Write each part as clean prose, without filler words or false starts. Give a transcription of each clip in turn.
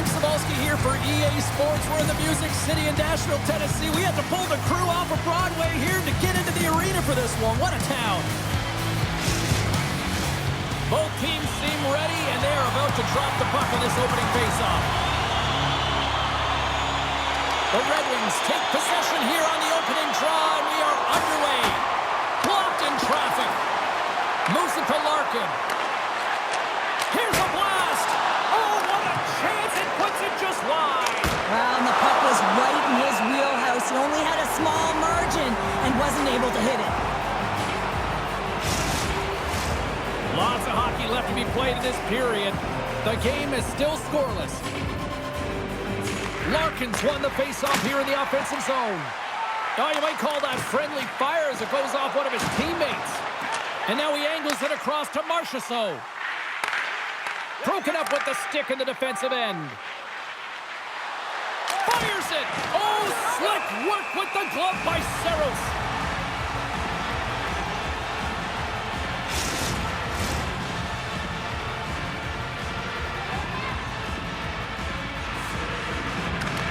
James Cebulski here for EA Sports. We're in the Music City in Nashville, Tennessee. We had to pull the crew off of Broadway here to get into the arena for this one. What a town. Both teams seem ready, and they are about to drop the puck on this opening faceoff. The Red Wings take possession here on the opening draw, and we are underway. Blocked in traffic. Moves it to Larkin. Here's a blast. Oh, what a chance. It puts it just wide. Well, and the puck was right in his wheelhouse. He only had a small margin and wasn't able to hit it. Lots of hockey left to be played in this period. The game is still scoreless. Larkin's won the faceoff here in the offensive zone. Oh, you might call that friendly fire as it goes off one of his teammates. And now he angles it across to Marchessault. Broken up with the stick in the defensive end. Fires it! Oh, slick work with the glove by Saros.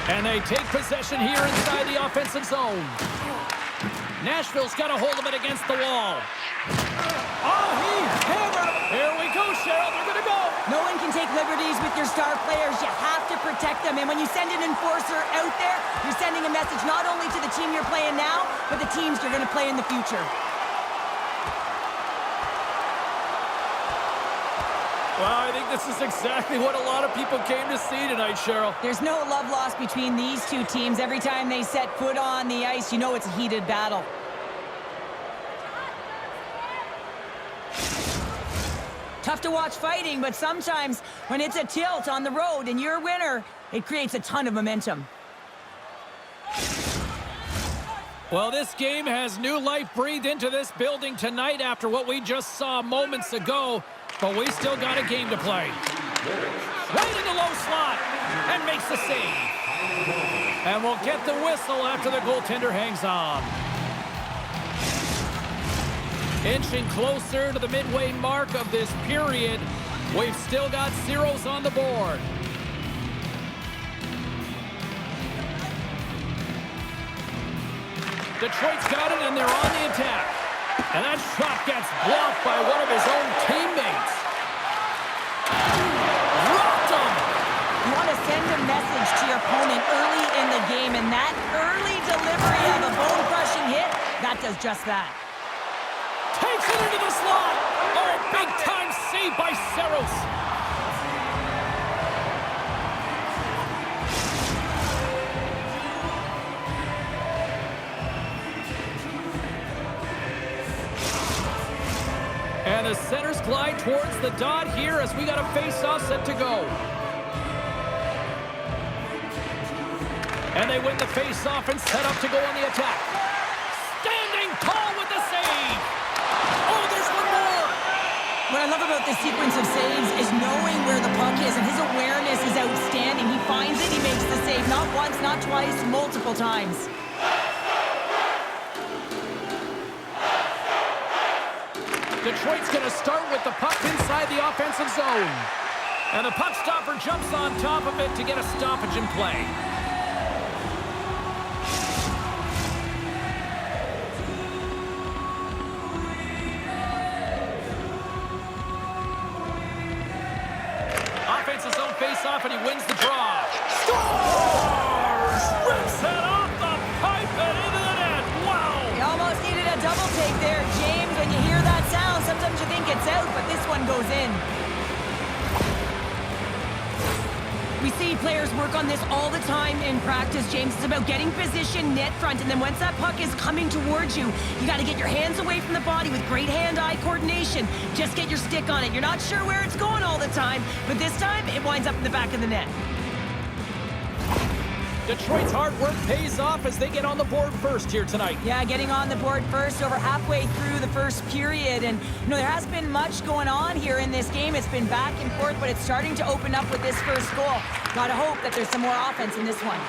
And they take possession here inside the offensive zone. Nashville's got a hold of it against the wall. Oh, he hammered! Here we go, Cheryl. They're going to go. No one can take liberties with your star players. You have to protect them. And when you send an enforcer out there, you're sending a message not only to the team you're playing now, but the teams you're going to play in the future. Well, I think this is exactly what a lot of people came to see tonight, Cheryl. There's no love lost between these two teams. Every time they set foot on the ice, you know it's a heated battle. Tough to watch fighting, but sometimes when it's a tilt on the road and you're a winner, it creates a ton of momentum. Well, this game has new life breathed into this building tonight after what we just saw moments ago, but we still got a game to play. Right in the low slot, and makes the save. And we'll get the whistle after the goaltender hangs on. Inching closer to the midway mark of this period, we've still got zeros on the board. Detroit's got it, and they're on the attack. And that shot gets blocked by one of his own teammates. Rocked him! You want to send a message to your opponent early in the game, and that early delivery of a bone-crushing hit, that does just that. Takes it into the slot. Oh, big-time save by Saros. And the centers glide towards the dot here as we got a face-off set to go. And they win the face-off and set up to go on the attack. Standing tall with the save. Oh, there's one more. What I love about this sequence of saves is knowing where the puck is, and his awareness is outstanding. He finds it, he makes the save, not once, not twice, multiple times. Detroit's going to start with the puck inside the offensive zone. And the puck stopper jumps on top of it to get a stoppage in play. Offensive zone face-off, and he wins the draw. Scores! Rips it off the pipe and into the net. Wow! He almost needed a double take there, James. When you hear that sound, sometimes you think it's out, but this one goes in. We see players work on this all the time in practice, James. It's about getting position net front, and then once that puck is coming towards you, you got to get your hands away from the body with great hand-eye coordination. Just get your stick on it. You're not sure where it's going all the time, but this time it winds up in the back of the net. Detroit's hard work pays off as they get on the board first here tonight. Yeah, getting on the board first over halfway through the first period. And, you know, there hasn't been much going on here in this game. It's been back and forth, but it's starting to open up with this first goal. Gotta hope that there's some more offense in this one.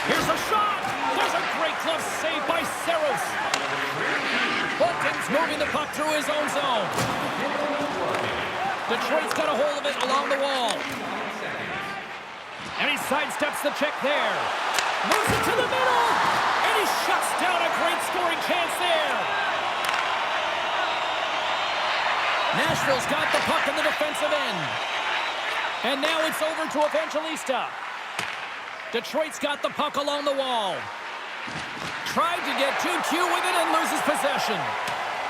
Here's a shot! There's a great glove save by Saros. Bolton's moving the puck through his own zone. Detroit's got a hold of it along the wall. And he sidesteps the check there. Moves it to the middle. And he shuts down a great scoring chance there. Nashville's got the puck in the defensive end. And now it's over to Evangelista. Detroit's got the puck along the wall. Tried to get too cute with it and loses possession.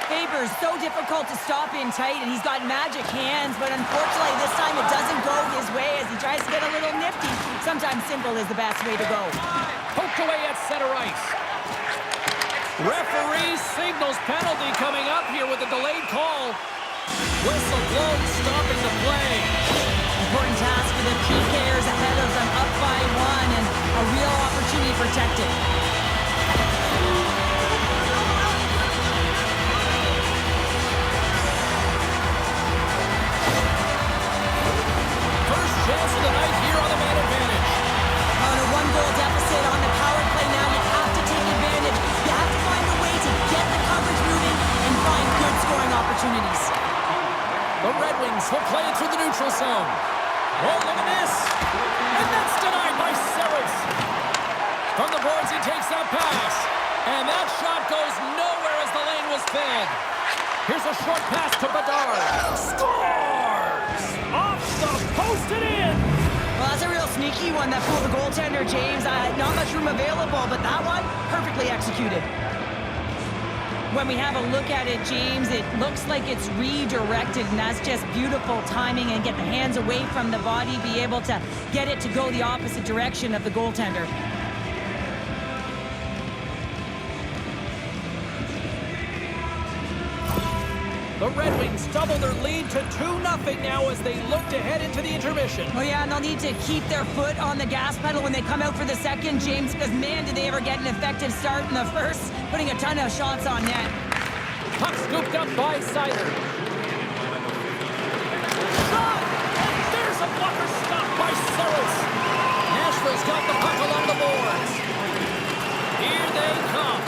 Faber's so difficult to stop in tight, and he's got magic hands, but unfortunately this time it doesn't go his way as he tries to get a little nifty. Sometimes simple is the best way to go. Poked away at center ice. Referee signals penalty coming up here with a delayed call. Whistle blown, stopping the play. Important task for the PKers ahead of them, up by 1, and a real opportunity protected. First chance of the night here on the man advantage. On a 1-goal deficit on the power play now, you have to take advantage. You have to find a way to get the coverage moving and find good scoring opportunities. The Red Wings will play it through the neutral zone. Oh, look at this. And that's denied by Saros. From the boards, he takes that pass. And that shot goes nowhere as the lane was fed. Here's a short pass to Bedard. Scores! Off the post and in. Well, that's a real sneaky one that fooled the goaltender, James. Not much room available, but that one, perfectly executed. When we have a look at it, James, it looks like it's redirected, and that's just beautiful timing and get the hands away from the body, be able to get it to go the opposite direction of the goaltender. The Red Wings double their lead to 2-0 now as they look to head into the intermission. Oh yeah, and they'll need to keep their foot on the gas pedal when they come out for the second, James, because man, did they ever get an effective start in the first, putting a ton of shots on net. Puck scooped up by Seider. Shot! And there's a blocker stop by Saros. Nashville's got the puck along the boards. Here they come.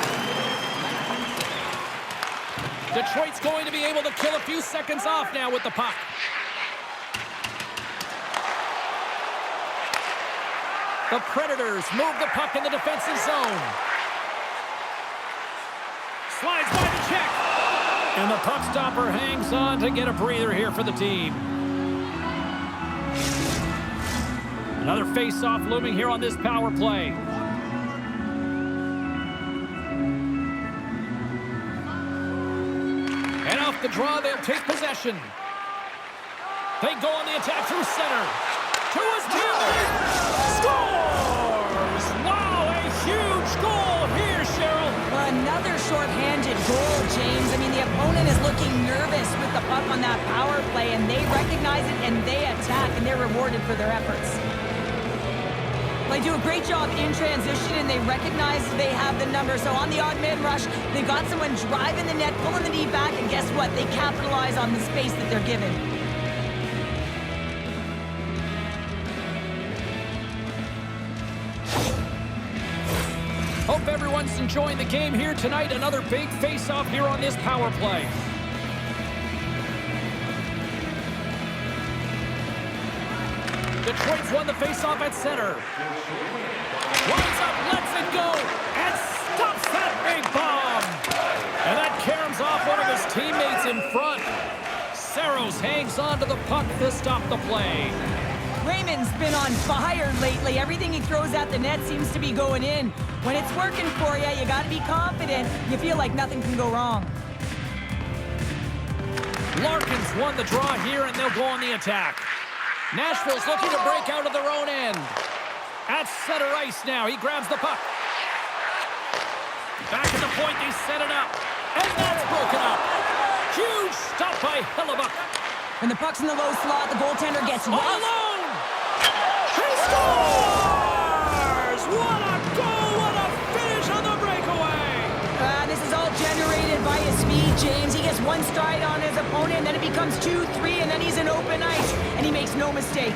Detroit's going to be able to kill a few seconds off now with the puck. The Predators move the puck in the defensive zone. Slides by the check. And the puck stopper hangs on to get a breather here for the team. Another face-off looming here on this power play. And off the draw, they'll take possession. They go on the attack through center. To his teammate. Scores! Wow, a huge goal here, Cheryl. Another short-handed goal, James. I mean, the opponent is looking nervous with the puck on that power play, and they recognize it, and they attack, and they're rewarded for their efforts. They do a great job in transition, and they recognize they have the number. So on the odd man rush, they've got someone driving the net, pulling the knee back, and guess what? They capitalize on the space that they're given. Hope everyone's enjoying the game here tonight. Another big face-off here on this power play. Detroit's won the face-off at center. Winds up, lets it go, and stops that big bomb. And that caroms off one of his teammates in front. Saros hangs on to the puck to stop the play. Raymond's been on fire lately. Everything he throws at the net seems to be going in. When it's working for you, you got to be confident. You feel like nothing can go wrong. Larkin's won the draw here, and they'll go on the attack. Nashville's looking to break out of their own end. At center ice now, he grabs the puck. Back at the point, they set it up. And that's broken up. Huge stop by Hellebuck. When the puck's in the low slot, the goaltender gets all alone. He scores! What a goal! What a finish on the breakaway! This is all generated by his speed, James. He gets one stride on his opponent, then it becomes 2, 3, and then he's in open ice, and he makes no mistake.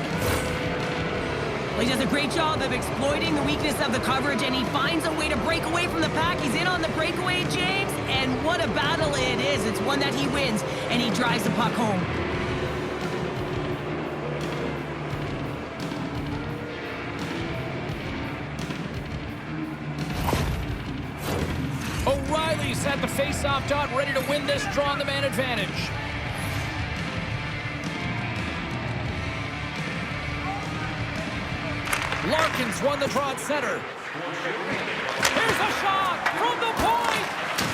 Well, he does a great job of exploiting the weakness of the coverage, and he finds a way to break away from the pack. He's in on the breakaway, James, and what a battle it is. It's one that he wins, and he drives the puck home. O'Reilly's at the face-off dot, ready to win this draw on the man advantage. Larkin's won the draw at center. Here's a shot from the point.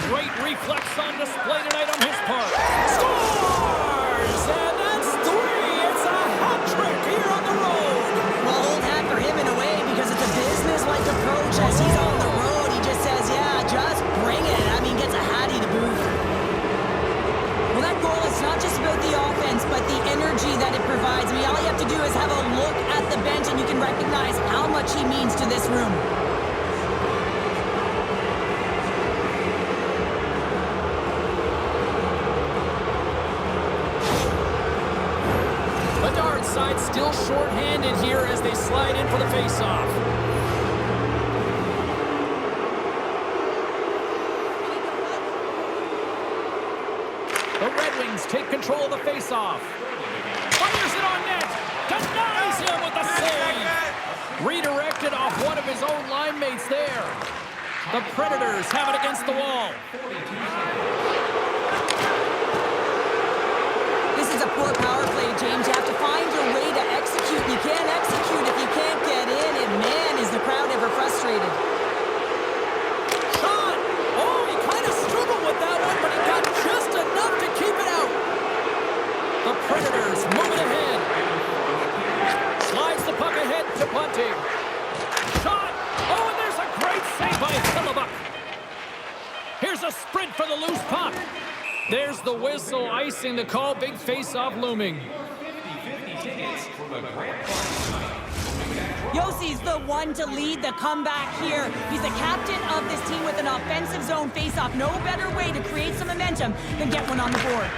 Great reflex on display tonight on his part. Scores! And that's 3. It's a hat trick here on the road. Well, old hat for him in a way because it's a business-like approach as he's on the road. He just says, yeah, just bring it. I mean, gets a hattie to boot. Well, that goal is not just about the offense, but the energy that it provides. I mean, all you have to do is have a look at the bench, and you can recognize how much he means to this room. Bedard's side still short-handed here as they slide in for the face-off. The Red Wings take control of the face-off. Fires it on net. Denies him with the save. Redirected off one of his own line mates there. The Predators have it against the wall. This is a poor power play, James. You have to find your way to execute. You can't execute if you can't get in, and man, is the crowd ever frustrated. Shot! Oh, he kind of struggled with that one, but he got just enough to keep it out. The Predators moving ahead. Slides the puck ahead to Bunting. Shot! Oh, and there's a great save by Hillebuck. Here's a sprint for the loose puck. There's the whistle, icing the call. Big face-off looming. Yossi's the one to lead the comeback here. He's the captain of this team with an offensive zone face-off. No better way to create some momentum than get one on the board.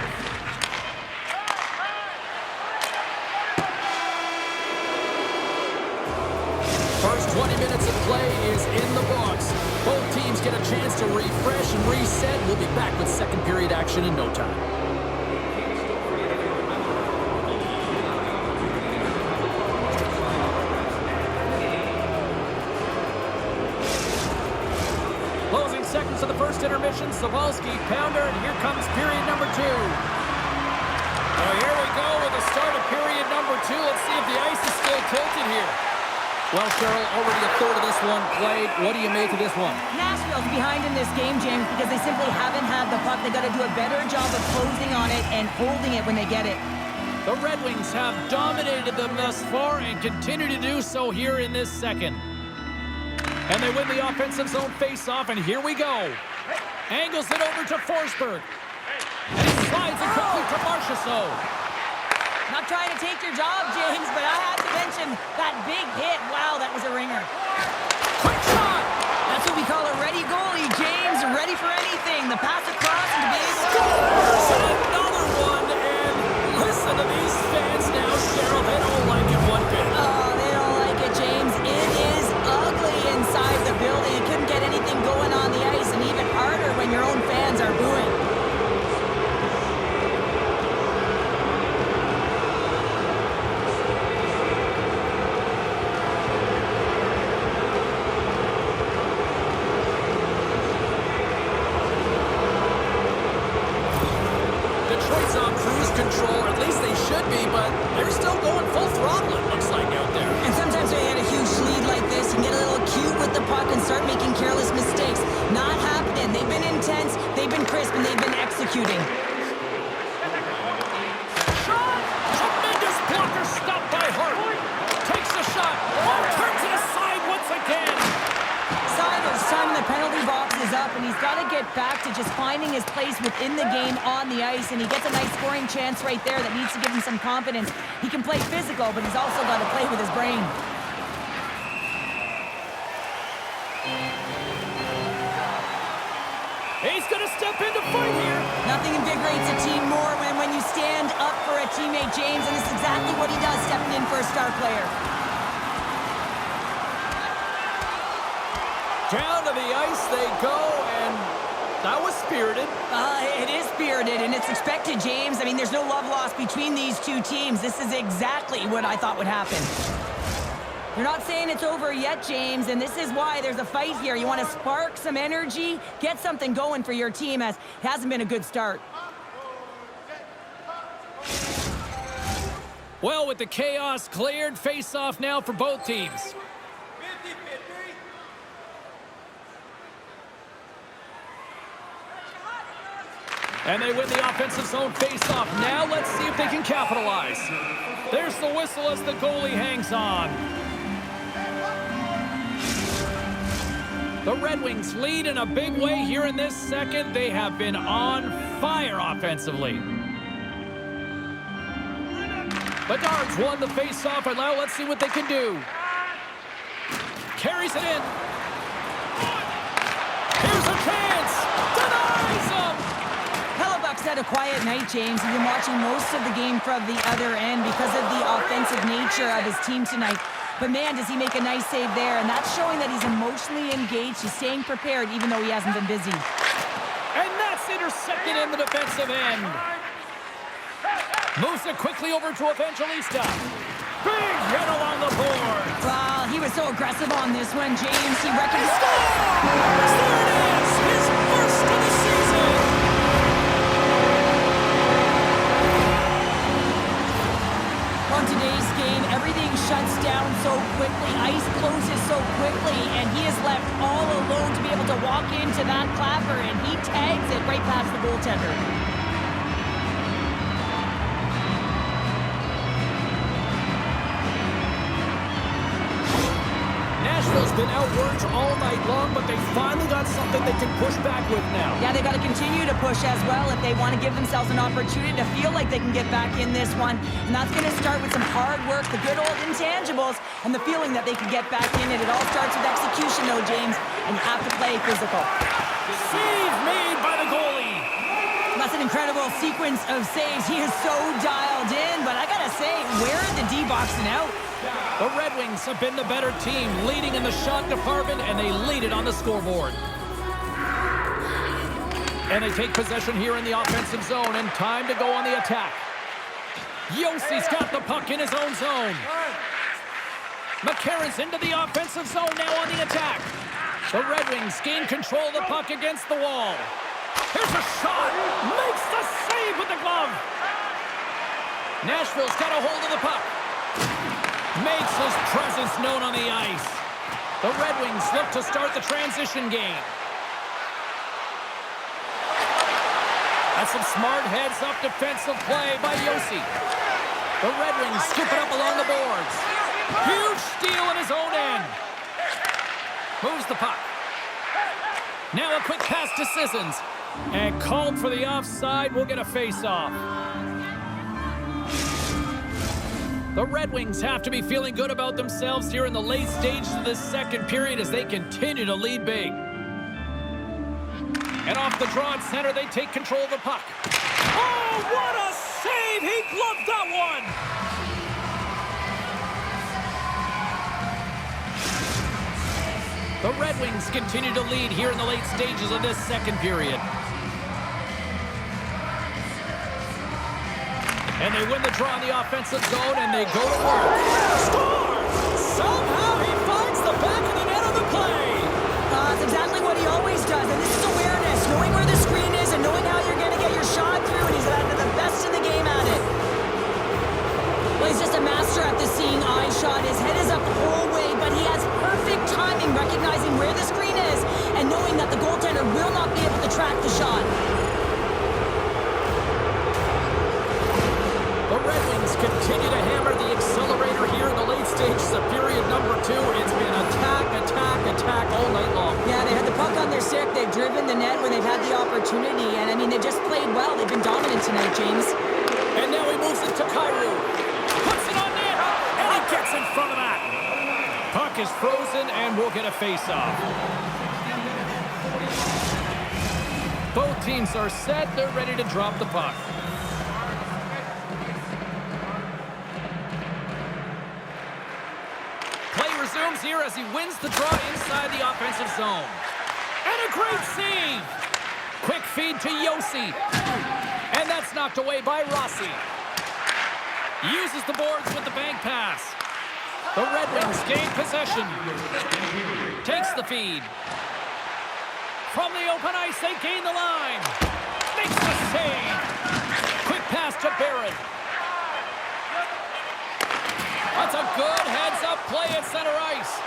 First 20 minutes of play is in the books. Both teams get a chance to refresh and reset. We'll be back with second period action in no time. Closing seconds of the first intermission. Savalsky, pounder, and here comes period number 2. So here we go with the start of period number 2. Let's see if the ice is still tilted here. Well, Cheryl, already a third of this one played. What do you make of this one? Nashville's behind in this game, James, because they simply haven't had the puck. They got to do a better job of closing on it and holding it when they get it. The Red Wings have dominated them thus far and continue to do so here in this second. And they win the offensive zone face-off, and here we go. Angles it over to Forsberg. And he slides it quickly to Marchessault. Not trying to take your job, James, but I have to mention that big hit. Wow, that was a ringer. Quick shot! That's what we call a ready goalie, James. Ready for anything. The pass across and to be able to... Scores! Another one, and listen to these fans now, Cheryl. They don't like it one bit. Oh, they don't like it, James. It is ugly inside the building. You couldn't get anything going on the ice, and even harder when your own fans are booing. Control, or at least they should be, but they're still going full throttle, it looks like, out there. And sometimes when you get a huge lead like this, you can get a little cute with the puck and start making careless mistakes. Not happening. They've been intense, they've been crisp, and they've been executing. Shot! Tremendous blocker stopped by Hart. Takes the shot. Oh, turns it aside once again. Sider's time in the penalty box is up, and he's got to get back to just finding his place within the game on the ice, and he gets a nice scoring chance right there that needs to give him some confidence. He can play physical, but he's also got to play with his brain. He's going to step in to fight here. Nothing invigorates a team more when you stand up for a teammate, James, and this is exactly what he does, stepping in for a star player. Down to the ice they go, and that was spirited. It is spirited, and it's expected, James. I mean, there's no love lost between these two teams. This is exactly what I thought would happen. They're not saying it's over yet, James, and this is why there's a fight here. You want to spark some energy, get something going for your team, as it hasn't been a good start. Well, with the chaos cleared, face-off now for both teams. And they win the offensive zone face-off. Now let's see if they can capitalize. There's the whistle as the goalie hangs on. The Red Wings lead in a big way here in this second. They have been on fire offensively. Bedard's won the face-off, and now let's see what they can do. Carries it in. Here's a chance. Denies him. Hellebuck's had a quiet night, James. He's been watching most of the game from the other end because of the offensive nature of his team tonight. But man, does he make a nice save there, and that's showing that he's emotionally engaged. He's staying prepared even though he hasn't been busy. And that's intercepted in the defensive end. Moves it quickly over to Evangelista. Big hit along the board. Well, he was so aggressive on this one, James. He recognized... There it is! His first of the season! On today's game, everything shuts down so quickly. Ice closes so quickly, and he is left all alone to be able to walk into that clapper, and he tags it right past the goaltender. Nashville's been outworked all night long, but they finally got something they can push back with now. Yeah, they got to continue to push as well if they want to give themselves an opportunity to feel like they can get back in this one. And that's going to start with some hard work, the good old intangibles, and the feeling that they can get back in it. It all starts with execution, though, James, and you have to play physical. Save made by the goalie. That's an incredible sequence of saves. He is so dialed in, but I got to say, where are the D-boxing out? The Red Wings have been the better team, leading in the shot department, and they lead it on the scoreboard. And they take possession here in the offensive zone, and time to go on the attack. Yossi's got the puck in his own zone. McCarron's into the offensive zone now on the attack. The Red Wings gain control of the puck against the wall. Here's a shot. Makes the save with the glove. Nashville's got a hold of the puck. Makes his presence known on the ice. The Red Wings look to start the transition game. That's some smart heads-up defensive play by Josi. The Red Wings scoop it up along the boards. Huge steal in his own end. Moves the puck. Now a quick pass to Sissons. And called for the offside. We'll get a face-off. The Red Wings have to be feeling good about themselves here in the late stages of this second period as they continue to lead big. And off the draw at center, they take control of the puck. Oh, what a save! He gloved that one! The Red Wings continue to lead here in the late stages of this second period. And they win the draw in the offensive zone, and they go to work. Scores! Somehow he finds the back of the net on the play. That's exactly what he always does, and this is awareness, knowing where the screen is and knowing how you're going to get your shot through, and he's at the best in the game at it. Well, he's just a master at the seeing eye shot. His head is up the whole way, but he has perfect timing, recognizing where the screen is and knowing that the goaltender will not be able to track the shot. The Red Wings continue to hammer the accelerator here in the late stages of period number 2. It's been attack, attack, attack all night long. Yeah, they had the puck on their stick. They've driven the net when they've had the opportunity. And, I mean, they just played well. They've been dominant tonight, James. And now he moves it to Kyrou. Puts it on net, and he gets in front of that. Puck is frozen, and we'll get a face-off. Both teams are set. They're ready to drop the puck. Resumes here as he wins the draw inside the offensive zone. And a great save! Quick feed to Josi. And that's knocked away by Rossi. Uses the boards with the bank pass. The Red Wings gain possession. Takes the feed. From the open ice, they gain the line. Makes the save. Quick pass to Barron. That's a good heads-up play at center ice.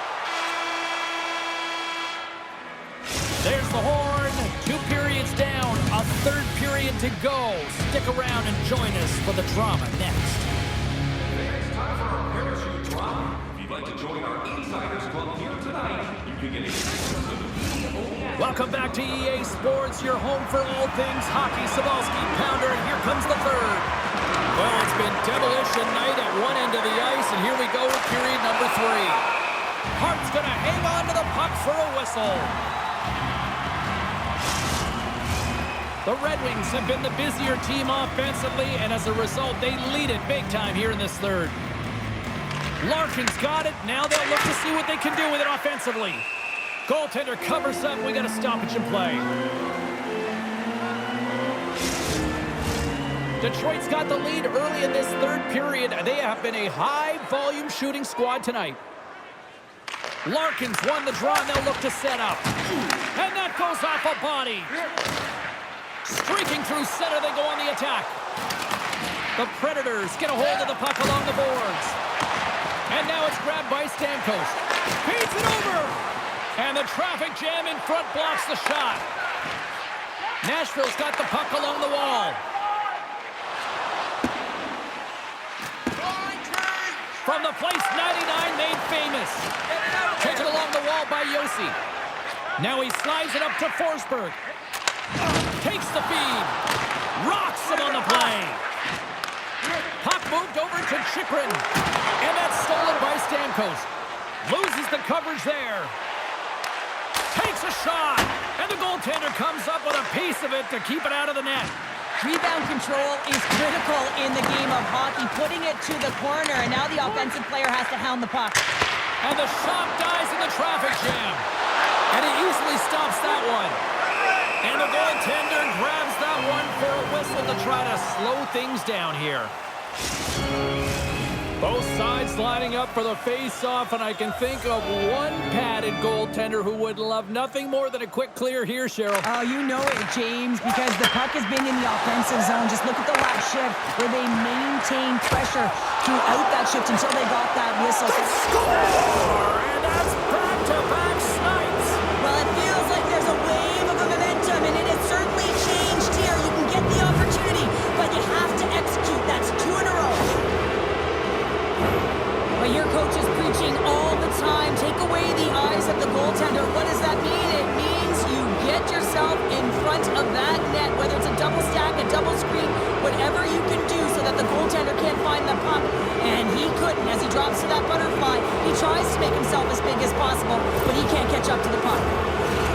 There's the horn. 2 periods down. A 3rd period to go. Stick around and join us for the drama next. It's time for our parachute drop. If you'd like to join our Insiders Club here tonight, you can get a Welcome back to EA Sports, your home for all things hockey. Sabalski, Pounder, and here comes the 3rd. Well, it's been demolition night at one end of the ice, and here we go with period number 3. Hart's going to hang on to the puck for a whistle. The Red Wings have been the busier team offensively, and as a result, they lead it big time here in this 3rd. Larkin's got it. Now they'll look to see what they can do with it offensively. Goaltender covers up. We got a stoppage in play. Detroit's got the lead early in this 3rd period. They have been a high-volume shooting squad tonight. Larkin's won the draw, and they'll look to set up. And that goes off a body. Streaking through center, they go on the attack. The Predators get a hold of the puck along the boards. And now it's grabbed by Stamkos. Feeds it over. And the traffic jam in front blocks the shot. Nashville's got the puck along the wall. From the place 99 made famous. Taken along the wall by Yossi. Now he slides it up to Forsberg. Takes the feed. Rocks him on the play. Puck moved over to Chychrun. And that's stolen by Stamkos. Loses the coverage there. Takes a shot. And the goaltender comes up with a piece of it to keep it out of the net. Rebound control is critical in the game of hockey, putting it to the corner, and now the offensive player has to hound the puck. And the shot dies in the traffic jam. And he easily stops that one. And the goaltender grabs that one for a whistle to try to slow things down here. Both sides lining up for the face-off, and I can think of one padded goaltender who would love nothing more than a quick clear here, Cheryl. Oh, you know it, James, because the puck has been in the offensive zone. Just look at the last shift where they maintained pressure throughout that shift until they got that whistle. Score! And that's back-to-back snipes. Well, it feels like there's a wave of momentum, and it has certainly changed here. You can get the opportunity, but you have to execute. That's 2 in a row. Well, your coach is preaching all the time. Take away the eyes of the goaltender. What does that mean? It means you get yourself in front of that net, whether it's a double stack, a double screen, whatever you can do so that the goaltender can't find the puck. And he couldn't. As he drops to that butterfly, he tries to make himself as big as possible, but he can't catch up to the puck.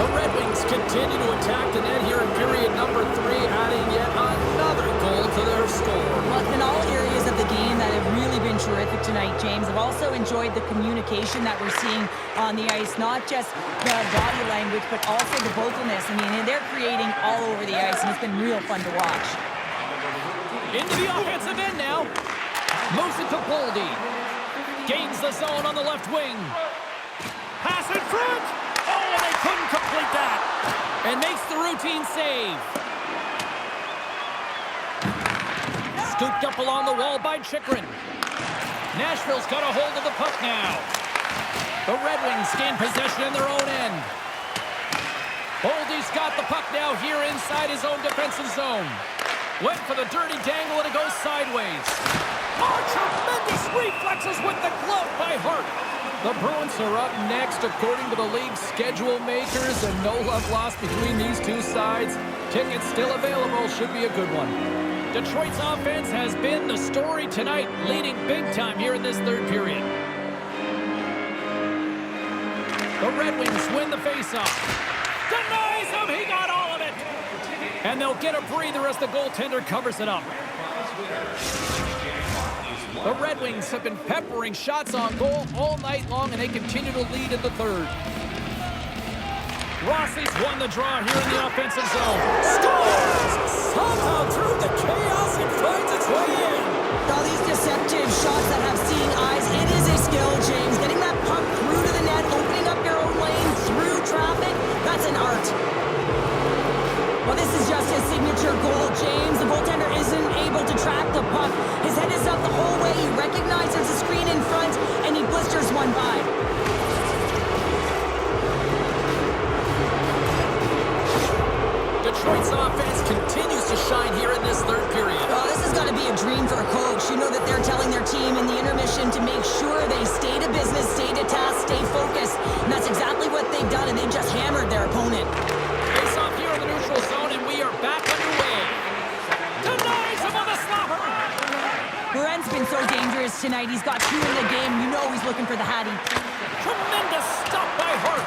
The Red Wings continue to attack the net here in period number 3, adding yet another goal to their score. Well, it's been all areas of the game that have really been terrific tonight, James. I've also enjoyed the communication that we're seeing on the ice, not just the body language, but also the vocalness. I mean, they're creating all over the ice, and it's been real fun to watch. Into the offensive end now. Moves it to Boldy. Gains the zone on the left wing. Pass in front. Oh, they couldn't complete that. And makes the routine save. Scooped up along the wall by Chychrun. Nashville's got a hold of the puck now. The Red Wings gain possession in their own end. Boldy's got the puck now here inside his own defensive zone. Went for the dirty dangle and it goes sideways. Oh, tremendous reflexes with the glove by Hart. The Bruins are up next according to the league's schedule makers, and no love lost between these two sides. Tickets still available, should be a good one. Detroit's offense has been the story tonight, leading big time here in this 3rd period. The Red Wings win the faceoff. Denies him, he got all of it. And they'll get a breather as the goaltender covers it up. The Red Wings have been peppering shots on goal all night long, and they continue to lead in the 3rd. Rossi's won the draw here in the offensive zone. Scores! Somehow through the chaos, it finds its way in. All these deceptive shots that have seeing eyes, it is a skill, James. Getting that puck through to the net, opening up your own lane through traffic, that's an art. Well, this is just his signature goal, James. The goaltender isn't able to track the puck. His head is up the whole way. He recognizes the screen in front, and he blisters one by. Detroit's offense continues to shine here in this third period. Oh, this has got to be a dream for a coach. You know that they're telling their team in the intermission to make sure they stay to business, stay to task, stay focused. And that's exactly what they've done, and they've just hammered their opponent. Face off here in the neutral zone, and we are back underway. Denies him on the slapper. Brent's been so dangerous tonight. He's got 2 in the game. You know he's looking for the Hattie. Tremendous stop by Hart.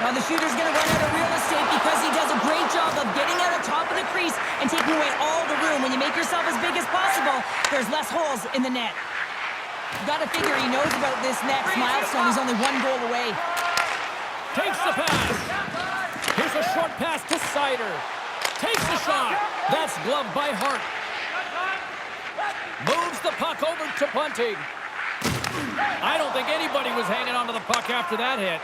Now the shooter's going to run out of real estate because he does a great job of getting out of top of the crease and taking away all the room. When you make yourself as big as possible, there's less holes in the net. You got to figure he knows about this next milestone. He's only 1 goal away. Takes the pass. Here's a short pass to Sider. Takes the shot. That's gloved by Hart. Moves the puck over to Bunting. I don't think anybody was hanging onto the puck after that hit.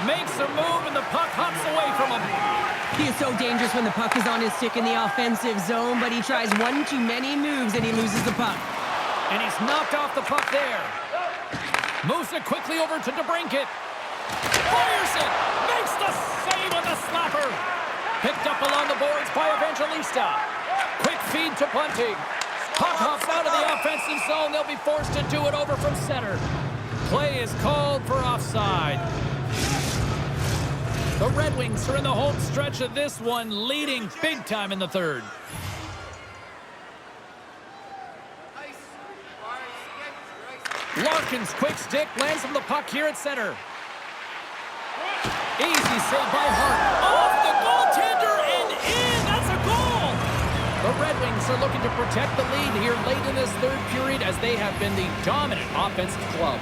Makes a move, and the puck hops away from him. He is so dangerous when the puck is on his stick in the offensive zone, but he tries one too many moves, and he loses the puck. And he's knocked off the puck there. Moves it quickly over to DeBrincat. Fires it. Makes the save on the slapper. Picked up along the boards by Evangelista. Quick feed to Bunting. Puck hops out of the offensive zone. They'll be forced to do it over from center. Play is called for offside. The Red Wings are in the home stretch of this one, leading big time in the third. Larkin's quick stick lands him the puck here at center. Easy save by Hart. Off the goaltender and in. That's a goal. The Red Wings are looking to protect the lead here late in this third period as they have been the dominant offensive club.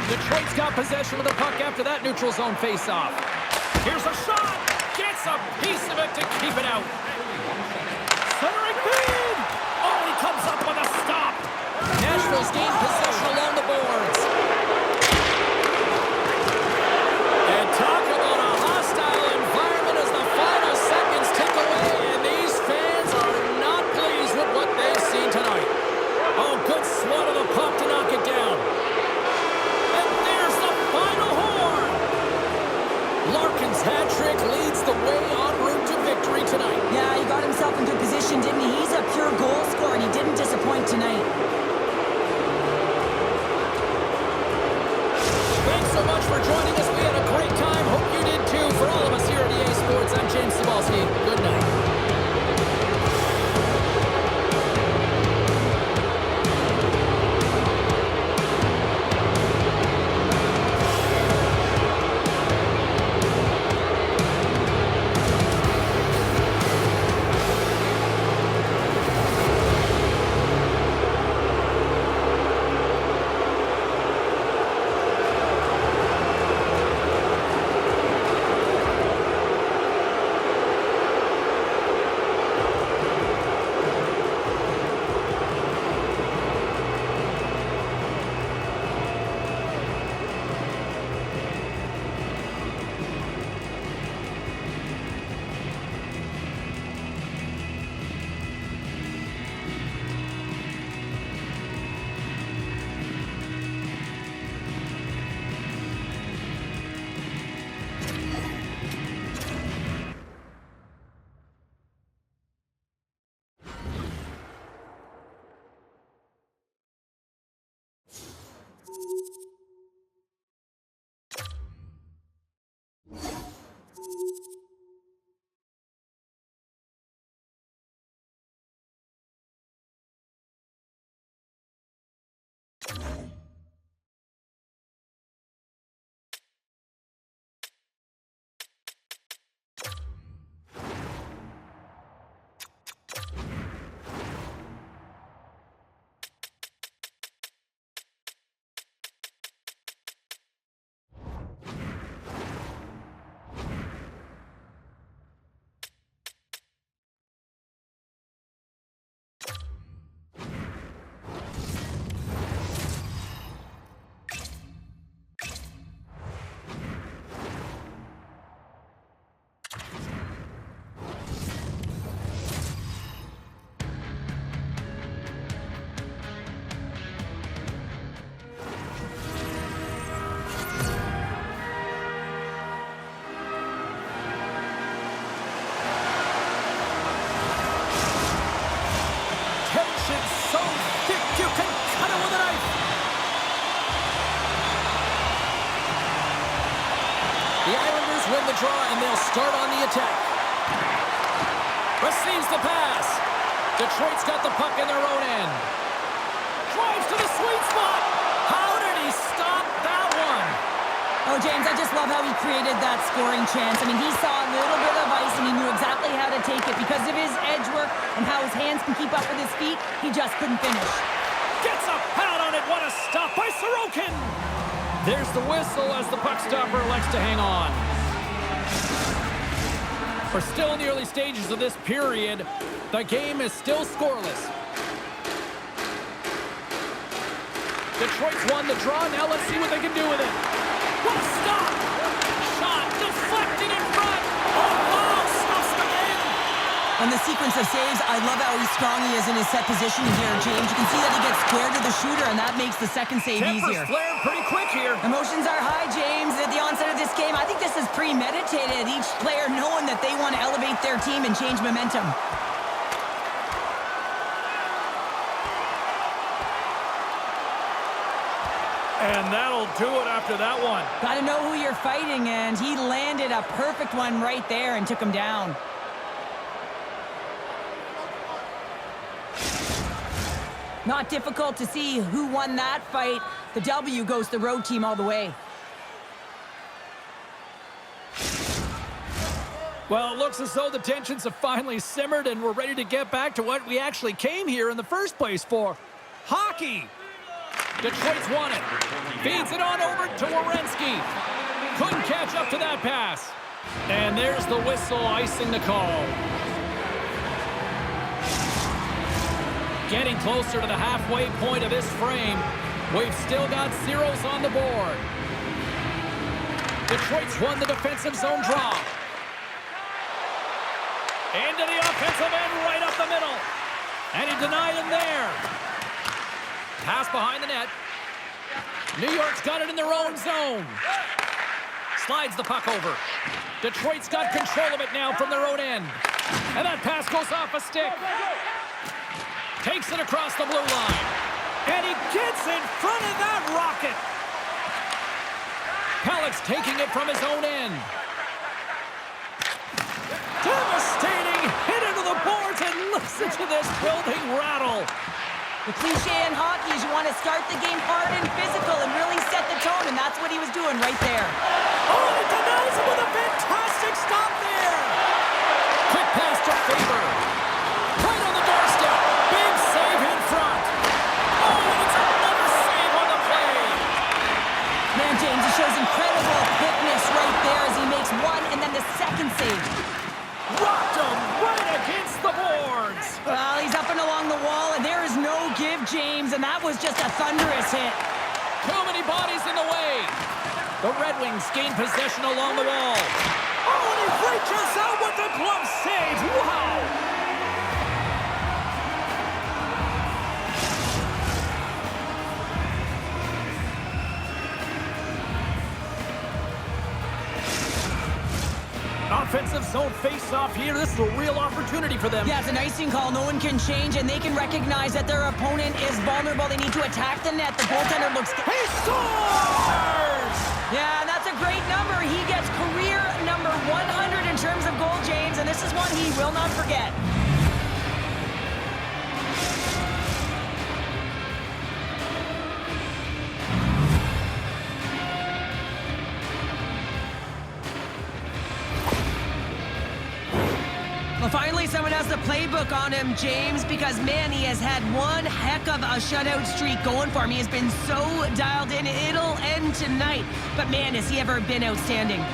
Detroit's got possession of the puck after that neutral zone face-off. Here's a shot. Gets a piece of it to keep it out. Centering feed. Oh, he comes up with a stop. Nashville's gained possession along the boards. And talk about a hostile environment as the final seconds tick away, and these fans are not pleased with what they've seen tonight. Oh, good swat of the puck to knock it down. Larkin's hat trick leads the way en route to victory tonight. Yeah, he got himself in good position, didn't he? He's a pure goal scorer, and he didn't disappoint tonight. Thanks so much for joining us. We had a great time. Hope you did too. For all of us here at EA Sports, I'm James Cybulski. Good night. The Islanders win the draw, and they'll start on the attack. Receives the pass. Detroit's got the puck in their own end. Drives to the sweet spot. How did he stop that one? Oh, James, I just love how he created that scoring chance. I mean, he saw a little bit of ice, and he knew exactly how to take it. Because of his edge work and how his hands can keep up with his feet, he just couldn't finish. Gets a pad on it. What a stop by Sorokin. There's the whistle as the puck stopper elects to hang on. We're still in the early stages of this period. The game is still scoreless. Detroit's won the draw. Now let's see what they can do with it. What a stop! Shot deflected in front. Oh, wow! Stuffs the game. On the sequence of saves, I love how strong he is in his set position here, James. You can see that he gets square to the shooter, and that makes the second save easier. Flared pretty quick here. Emotions are high, James. At the onset of this game, I think this is premeditated. Each player knowing that they want to elevate their team and change momentum. And that'll do it after that one. Got to know who you're fighting, and he landed a perfect one right there and took him down. Not difficult to see who won that fight. The W goes to the road team all the way. Well, it looks as though the tensions have finally simmered and we're ready to get back to what we actually came here in the first place for. Hockey! Detroit's won it. Feeds it on over to Werenski. Couldn't catch up to that pass. And there's the whistle icing the call. Getting closer to the halfway point of this frame. We've still got zeros on the board. Detroit's won the defensive zone draw. Into the offensive end, right up the middle. And he denied him there. Pass behind the net. New York's got it in their own zone. Slides the puck over. Detroit's got control of it now from their own end. And that pass goes off a stick. Takes it across the blue line. And he gets in front of that rocket. Pellick's taking it from his own end. Devastating hit into the boards, and listen to this building rattle. The cliche in hockey is you want to start the game hard and physical and really set the tone, and that's what he was doing right there. Oh, and it denies him with a fantastic stop there. Quick pass to Faber. Right on the doorstep. Big save in front. Oh, and it's another save on the play. Man, James, he shows incredible quickness right there as he makes one and then the second save. Rocked him right against the boards. Well, he's up and along the wall, and there is no give, James, and that was just a thunderous hit. Too many bodies in the way. The Red Wings gain possession along the wall. Oh, and he reaches out with the glove save. Wow. Offensive zone face-off here. This is a real opportunity for them. Yeah, it's an icing call. No one can change, and they can recognize that their opponent is vulnerable. They need to attack the net. The goaltender looks... He scores! Yeah, that's a great number. He gets career number 100 in terms of goal, James, and this is one he will not forget. Well, finally, someone has the playbook on him, James, because, man, he has had one heck of a shutout streak going for him. He has been so dialed in. It'll end tonight. But, man, has he ever been outstanding.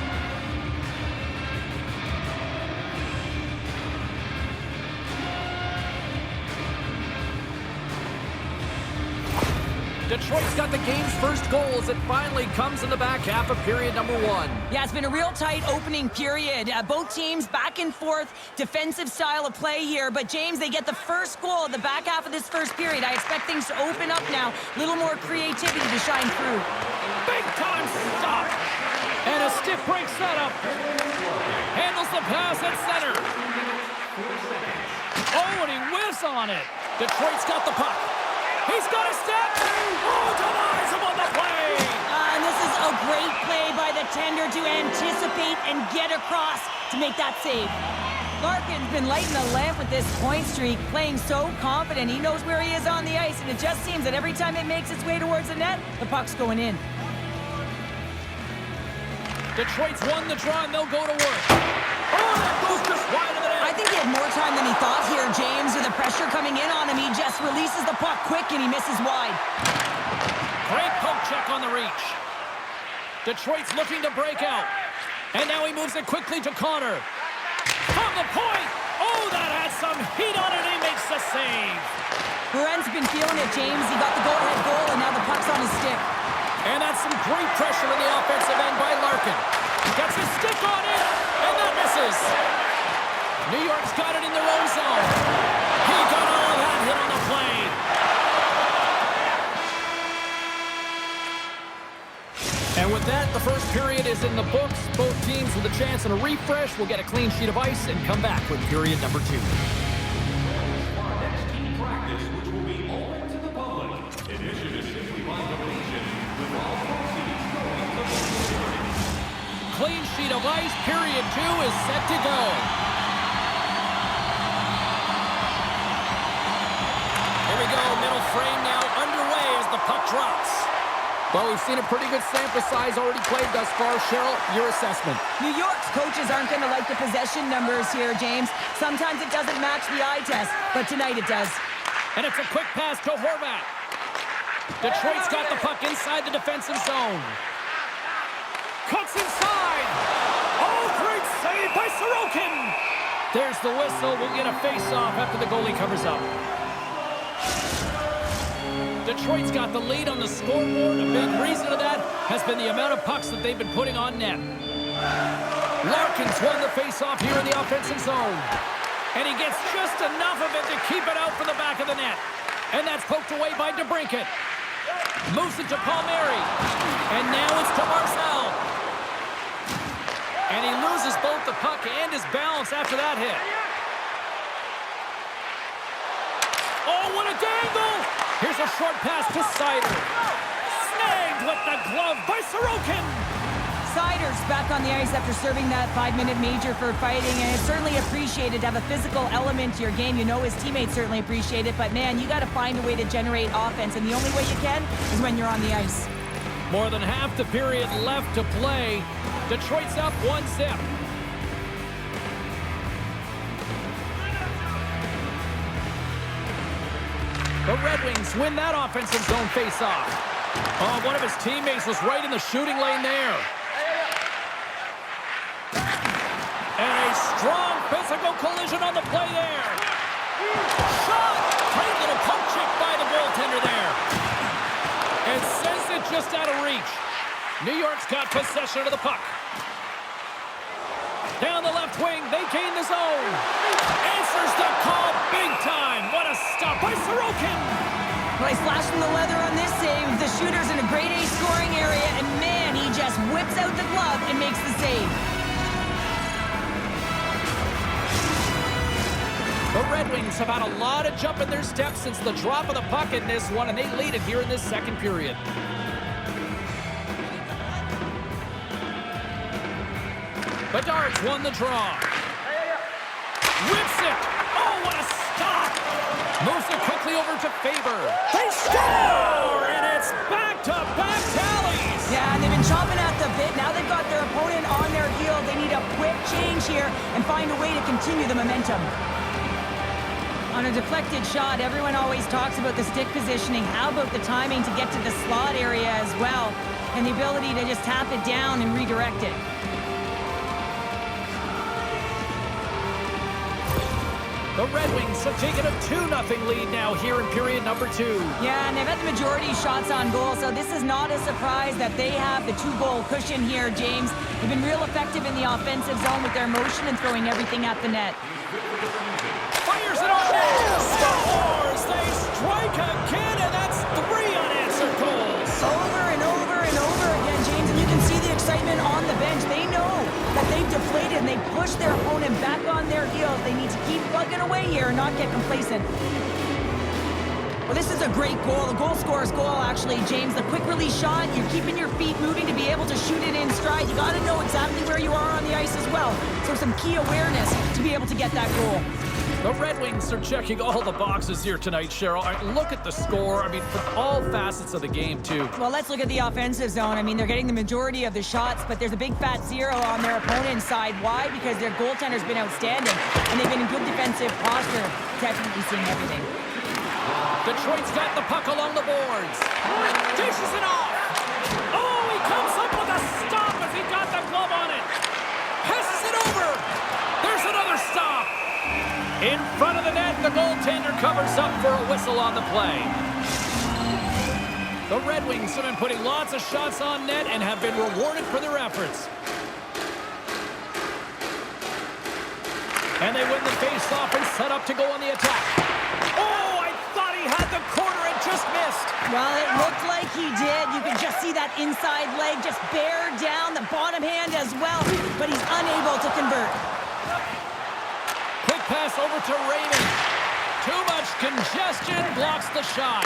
Detroit's got the game's first goal as it finally comes in the back half of period number one. Yeah, it's been a real tight opening period. Both teams back and forth, defensive style of play here. But, James, they get the first goal at the back half of this first period. I expect things to open up now. A little more creativity to shine through. Big time stop. And a stiff break setup. Handles the pass at center. Oh, and he whiffs on it. Detroit's got the puck. He's got a step. Oh, denies him on the play. And this is a great play by the goaltender to anticipate and get across to make that save. Larkin's been lighting the lamp with this point streak, playing so confident. He knows where he is on the ice, and it just seems that every time it makes its way towards the net, the puck's going in. Detroit's won the draw, and they'll go to work. Oh, that goes just wide of the net. I think he had more time than he thought here, James. With the pressure coming in on him, he just releases the puck quick, and he misses wide. Great poke check on the reach. Detroit's looking to break out. And now he moves it quickly to Connor. From the point! Oh, that had some heat on it. He makes the save. Buren's been feeling it, James. He got the go-ahead goal, and now the puck's on his stick. And that's some great pressure in the offensive end by Larkin. Gets his stick on it, and that misses. New York's got it in their own zone. He got all of that hit on the play. And with that, the first period is in the books. Both teams with a chance and a refresh will get a clean sheet of ice and come back with period number 2. Our next team practice, which will be open to the public. Admission is simply by donation, with all proceeds going to local charities. Clean sheet of ice, period 2 is set to go. Here we go, middle frame now underway as the puck drops. Well, we've seen a pretty good sample size already played thus far. Cheryl, your assessment. New York's coaches aren't going to like the possession numbers here, James. Sometimes it doesn't match the eye test, but tonight it does. And it's a quick pass to Horvat. Detroit's got the puck inside the defensive zone. Cuts inside. Oh, great save by Sorokin. There's the whistle. We'll get a face-off after the goalie covers up. Detroit's got the lead on the scoreboard. A big reason of that has been the amount of pucks that they've been putting on net. Larkin's won the face-off here in the offensive zone. And he gets just enough of it to keep it out for the back of the net. And that's poked away by DeBrincat. Moves it to Palmieri. And now it's to Marcel. And he loses both the puck and his balance after that hit. Oh, what a dangle! Here's a short pass to Sider. Snagged with the glove by Sorokin. Sider's back on the ice after serving that 5-minute major for fighting, and it's certainly appreciated to have a physical element to your game. You know his teammates certainly appreciate it, but man, you got to find a way to generate offense, and the only way you can is when you're on the ice. More than half the period left to play. Detroit's up 1-0. The Red Wings win that offensive zone face-off. Oh, one of his teammates was right in the shooting lane there. And a strong physical collision on the play there. Shot! Great little pump check by the goaltender there. And sends it just out of reach. New York's got possession of the puck. Down the left wing, they gain the zone. Answers the call big time. What a stop by Sorokin. Well, he's flashing the leather on this save. The shooter's in a grade A scoring area, and man, he just whips out the glove and makes the save. The Red Wings have had a lot of jump in their steps since the drop of the puck in this one, and they lead it here in this second period. Bedard's won the draw. Whips it. Oh, what a stop. Moves it quickly over to Faber. They score! And it's back-to-back tallies. Yeah, and they've been chomping at the bit. Now they've got their opponent on their heel. They need a quick change here and find a way to continue the momentum. On a deflected shot, everyone always talks about the stick positioning. How about the timing to get to the slot area as well? And the ability to just tap it down and redirect it. The Red Wings have taken a 2-0 lead now here in period number 2. Yeah, and they've had the majority shots on goal, so this is not a surprise that they have the 2-goal cushion here, James. They've been real effective in the offensive zone with their motion and throwing everything at the net. Fires it on net. Scores! They strike again, and that's 3 unanswered goals. Over and over and over again, James, and you can see the excitement on the bench. They know that they've deflated and they push their opponent back on their heels. They need to keep plugging away here and not get complacent. Well, this is a great goal. The goal scorer's goal, actually, James. The quick release shot, you're keeping your feet moving to be able to shoot it in stride. inside, you got to know exactly where you are on the ice as well. So some key awareness to be able to get that goal. The Red Wings are checking all the boxes here tonight, Cheryl. Look at the score. I mean, for all facets of the game, too. Well, let's look at the offensive zone. I mean, they're getting the majority of the shots, but there's a big fat zero on their opponent's side. Why? Because their goaltender's been outstanding, and they've been in good defensive posture, definitely seeing everything. Detroit's got the puck along the boards. Dishes it off. Oh, he comes up with a stop as he got the glove on it. Passes it over. There's another stop. In front of the net, the goaltender covers up for a whistle on the play. The Red Wings have been putting lots of shots on net and have been rewarded for their efforts. And they win the face-off and set up to go on the attack. Oh, I thought he had the corner and just missed. Well, it looked like he did. You can just see that inside leg just bear down, the bottom hand as well, but he's unable to convert. Quick pass over to Raymond. Too much congestion, blocks the shot.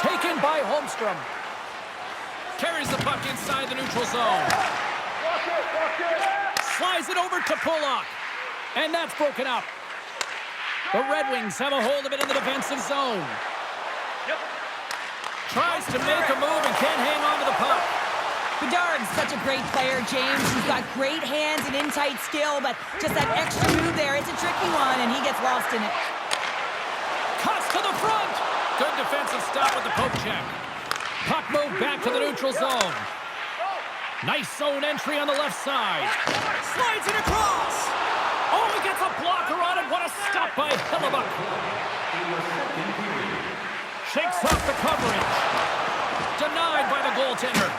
Taken by Holmstrom. Carries the puck inside the neutral zone. Slides it over to Pulock. And that's broken up. The Red Wings have a hold of it in the defensive zone. Tries to make a move and can't hang on to the puck. Bedard's such a great player, James. He's got great hands and in-tight skill, but just that extra move there, it's a tricky one, and he gets lost in it. Cuts to the front. Good defensive stop with the poke check. Puck move back to the neutral zone. Nice zone entry on the left side. Slides it across. Oh, he gets a blocker on it. What a stop by Hellebuck. Shakes off the coverage. Denied by the goaltender.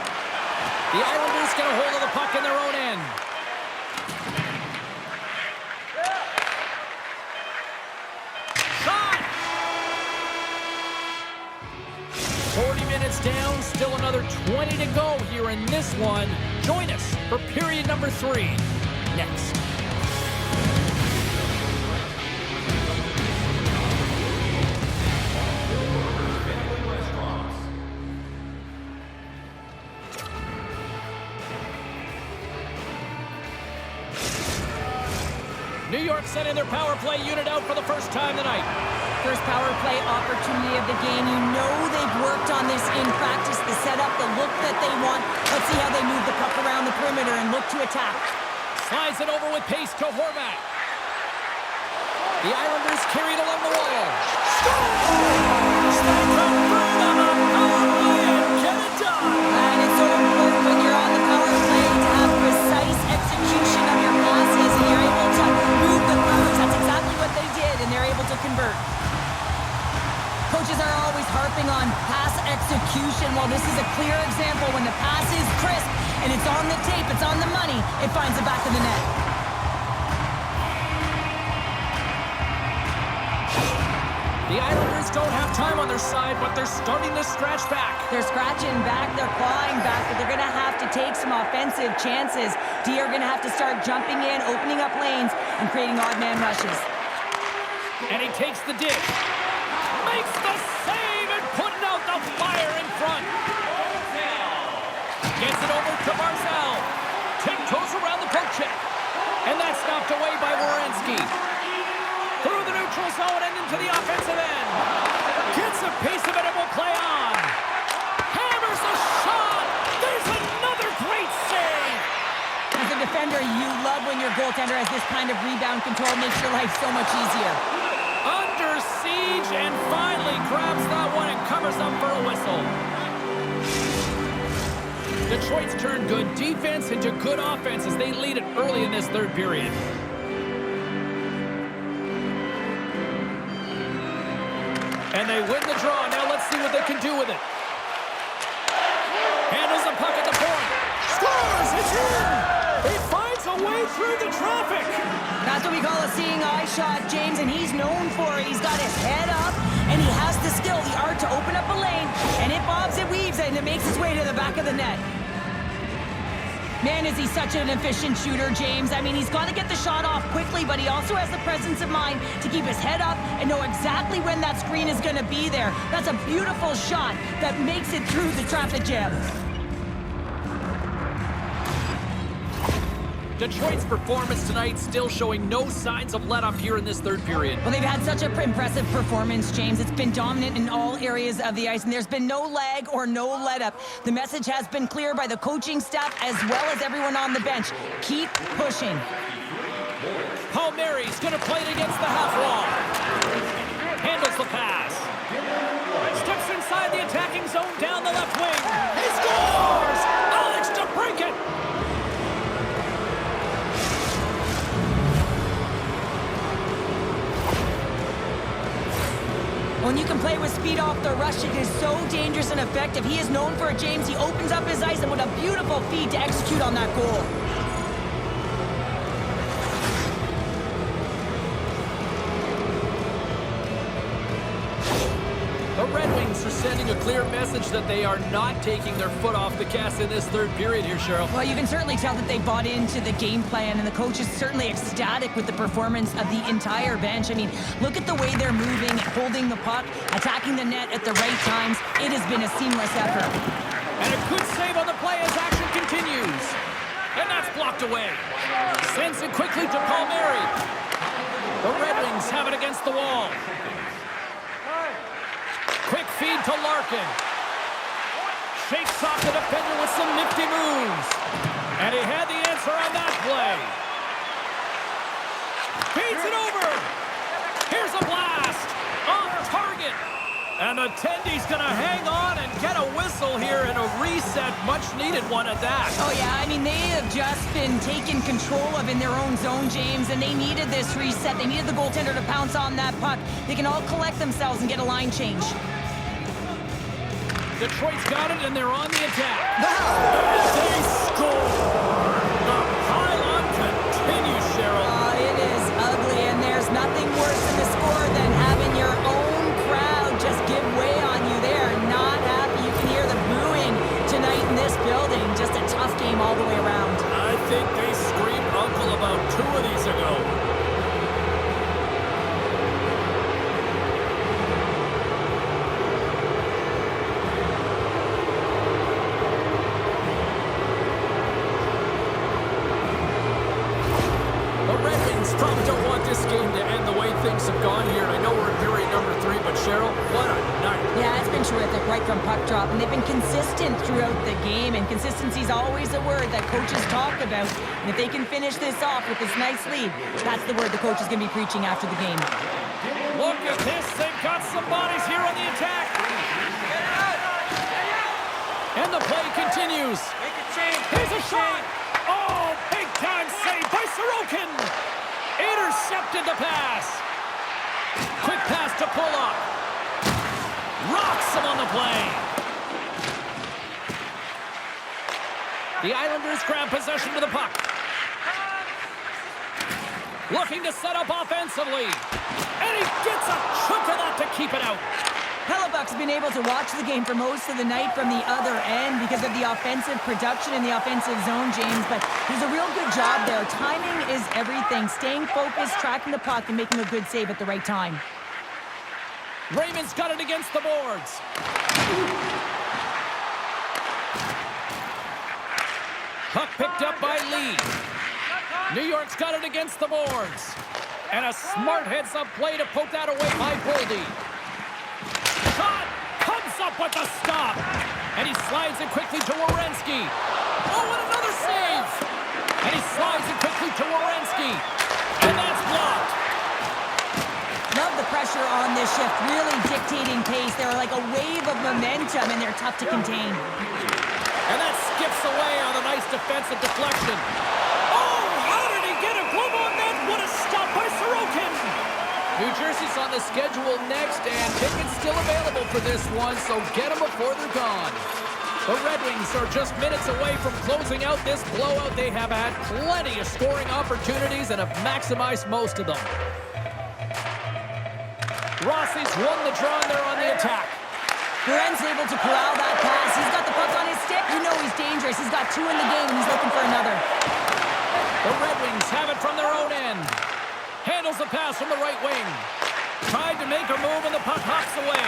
The Islanders get a hold of the puck in their own end. Shot! 40 minutes down, still another 20 to go here in this one. Join us for period number 3 next. New York sending their power play unit out for the first time tonight. First power play opportunity of the game. You know they've worked on this in practice, the setup, the look that they want. Let's see how they move the puck around the perimeter and look to attack. Slides it over with pace to Horvat. The Islanders carried along the wall. Score! Slides up through on the power play and get it done. And it's so important when you're on the power play to have precise execution of your passes, and you're able to move the throws. That's exactly what they did, and they're able to convert. Coaches are always harping on pass execution. Well, this is a clear example. When the pass is crisp and it's on the tape, it's on the money, it finds the back of the net. The Islanders don't have time on their side, but they're starting to scratch back. They're scratching back, they're clawing back, but they're going to have to take some offensive chances. D are going to have to start jumping in, opening up lanes, and creating odd man rushes. And he takes the dish. Makes the save and putting out the fire in front. Gets it over to Barzal. Tiptoes around the poke check. And that's knocked away by Werenski. Through the neutral zone and into the offensive end. Gets a piece of it and will play on. Hammers a shot. There's another great save. As a defender, you love when your goaltender has this kind of rebound control. Makes your life so much easier. Under siege and finally grabs that one and covers up for a whistle. Detroit's turned good defense into good offense as they lead it early in this third period. And they win the draw. Now let's see what they can do with it. Handles the puck at the point. Scores! It's in! He finds a way through the traffic. That's what we call a seeing eye shot, James, and he's known for it. He's got his head up, and he has the skill, the art to open up a lane, and it bobs, it weaves, and it makes its way to the back of the net. Man, is he such an efficient shooter, James. I mean, he's got to get the shot off quickly, but he also has the presence of mind to keep his head up and know exactly when that screen is going to be there. That's a beautiful shot that makes it through the traffic jam. Detroit's performance tonight still showing no signs of let up here in this third period. Well, they've had such an impressive performance, James. It's been dominant in all areas of the ice, and there's been no lag or no let up. The message has been clear by the coaching staff as well as everyone on the bench. Keep pushing. Palmieri's going to play it against the half wall. Handles the pass. Steps inside the attacking zone down the left wing. He scores! Alex to break it! When you can play with speed off the rush, it is so dangerous and effective. He is known for it, James. He opens up his ice, and what a beautiful feed to execute on that goal. The Red Wings are sending a clear message that they are not taking their foot off the gas in this third period here, Cheryl. Well, you can certainly tell that they bought into the game plan, and the coach is certainly ecstatic with the performance of the entire bench. I mean, look at the way they're moving, holding the puck, attacking the net at the right times. It has been a seamless effort. And a good save on the play as action continues. And that's blocked away. Sends it quickly to Palmieri. The Red Wings have it against the wall. Quick feed to Larkin. Shakes off the defender with some nifty moves. And he had the answer on that play. Feeds it over. Here's a blast. On target. And the Tendy's going to hang on and get a whistle here in a reset. Much needed one at that. Oh, yeah. I mean, they have just been taken control of in their own zone, James, and they needed this reset. They needed the goaltender to pounce on that puck. They can all collect themselves and get a line change. Detroit's got it, and they're on the attack. They score! The pylon continues, Cheryl. It is ugly, and there's nothing worse in the score than having your own crowd just give way on you. They are not happy. You can hear the booing tonight in this building. Just a tough game all the way around. I think they screamed uncle about 2 of these ago. Probably don't want this game to end the way things have gone here. I know we're in period number 3, but Cheryl, what a night. Yeah, it's been terrific right from puck drop, and they've been consistent throughout the game, and consistency is always a word that coaches talk about. And if they can finish this off with this nice lead, that's the word the coach is going to be preaching after the game. Look at this. They've got some bodies here on the attack. And the play continues. Here's a shot. Oh, big time save by Sorokin. Intercepted the pass. Quick pass to Pulock. Rocks him on the play. The Islanders grab possession to the puck. Looking to set up offensively. And he gets a chunk of that to keep it out. Hellebuck's been able to watch the game for most of the night from the other end because of the offensive production in the offensive zone, James, but he's a real good job there. Timing is everything. Staying focused, tracking the puck, and making a good save at the right time. Raymond's got it against the boards. Puck picked up by Lee. New York's got it against the boards. And a smart heads-up play to poke that away by Boldy. Shot comes up with the stop. And he slides it quickly to Werenski. Oh, and another save. And he slides it quickly to Werenski. And that's blocked. Love the pressure on this shift, really dictating pace. They're like a wave of momentum, and they're tough to contain. And that skips away on a nice defensive deflection. Oh, how did he get a glove on that? What a stop by Sorokin. New Jersey's on the schedule next, and tickets still available for this one, so get them before they're gone. The Red Wings are just minutes away from closing out this blowout. They have had plenty of scoring opportunities and have maximized most of them. Rossi's won the draw, and they're on the attack. Guerin's able to corral that pass. He's got the puck on his stick. You know he's dangerous. He's got 2 in the game, and he's looking for another. The Red Wings have it from their own end. Handles the pass from the right wing. Tried to make a move, and the puck hops away.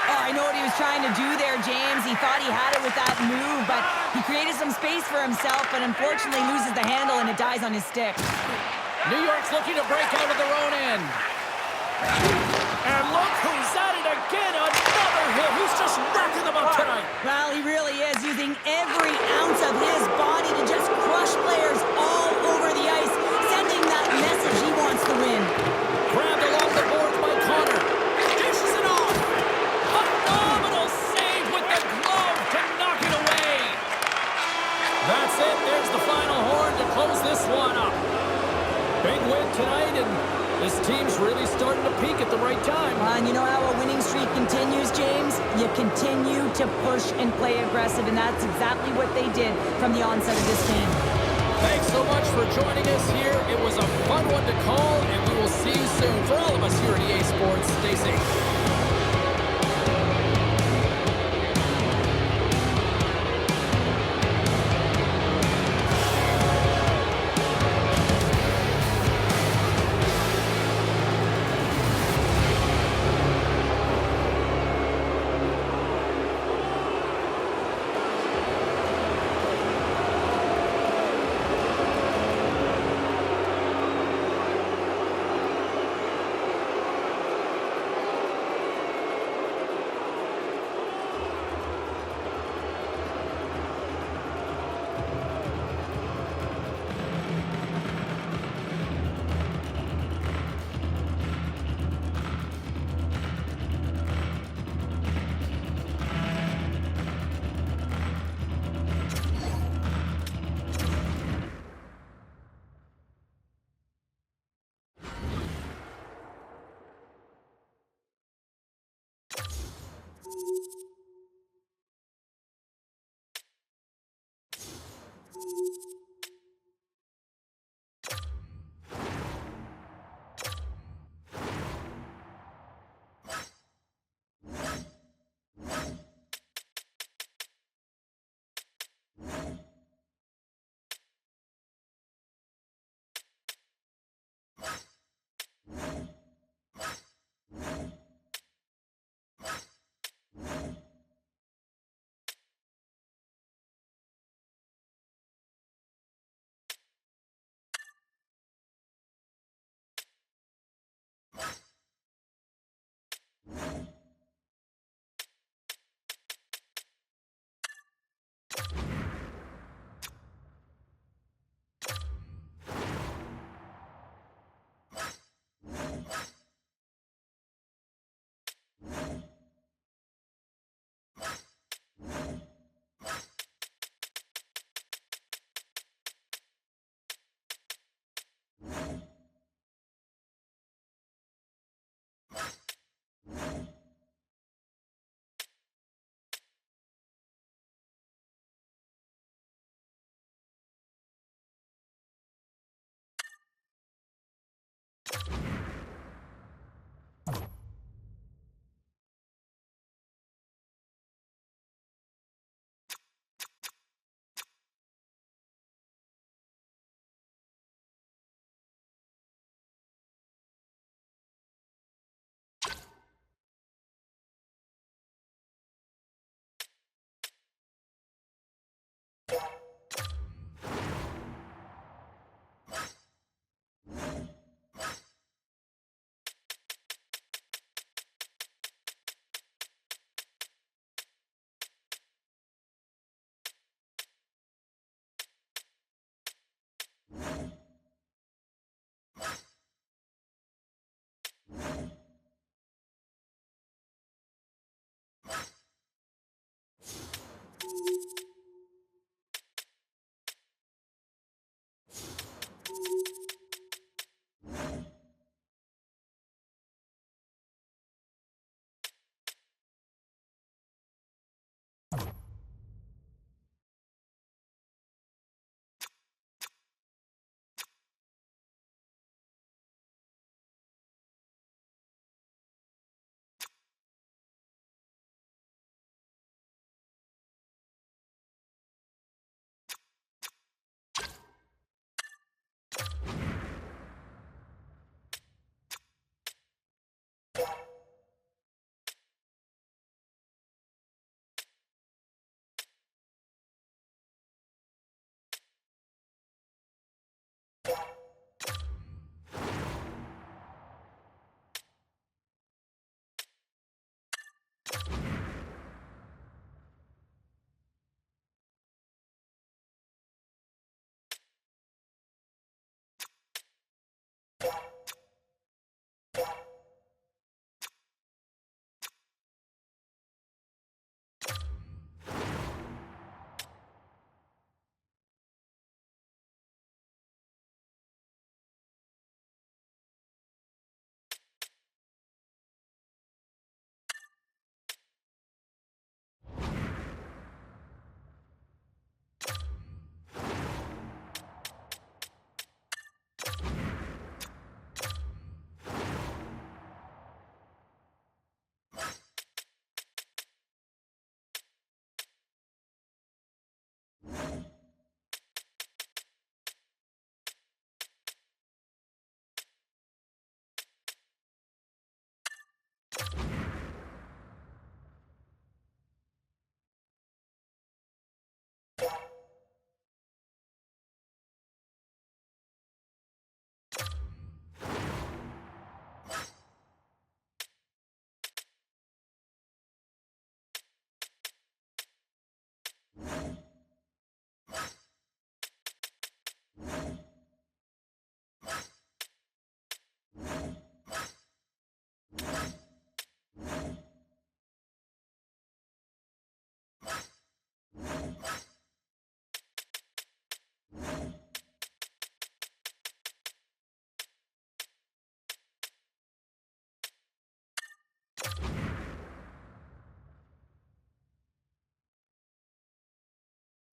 Oh, I know what he was trying to do there, James. He thought he had it with that move, but he created some space for himself, but unfortunately loses the handle and it dies on his stick. New York's looking to break out of their own end. And look who's at it again. Another hit. He's just racking them up tonight. Well, he really is using every ounce of his body to just crush players all over the ice, sending that message he wants to win. Grabbed along the boards by Connor. Dishes it off. Phenomenal save with the glove to knock it away. That's it. There's the final horn to close this one up. Big win tonight, and this team's really starting to peak at the right time. And you know how a winning streak continues, James? You continue to push and play aggressive, and that's exactly what they did from the onset of this game. Thanks so much for joining us here. It was a fun one to call, and we will see you soon. For all of us here at EA Sports, stay safe.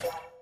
Bye.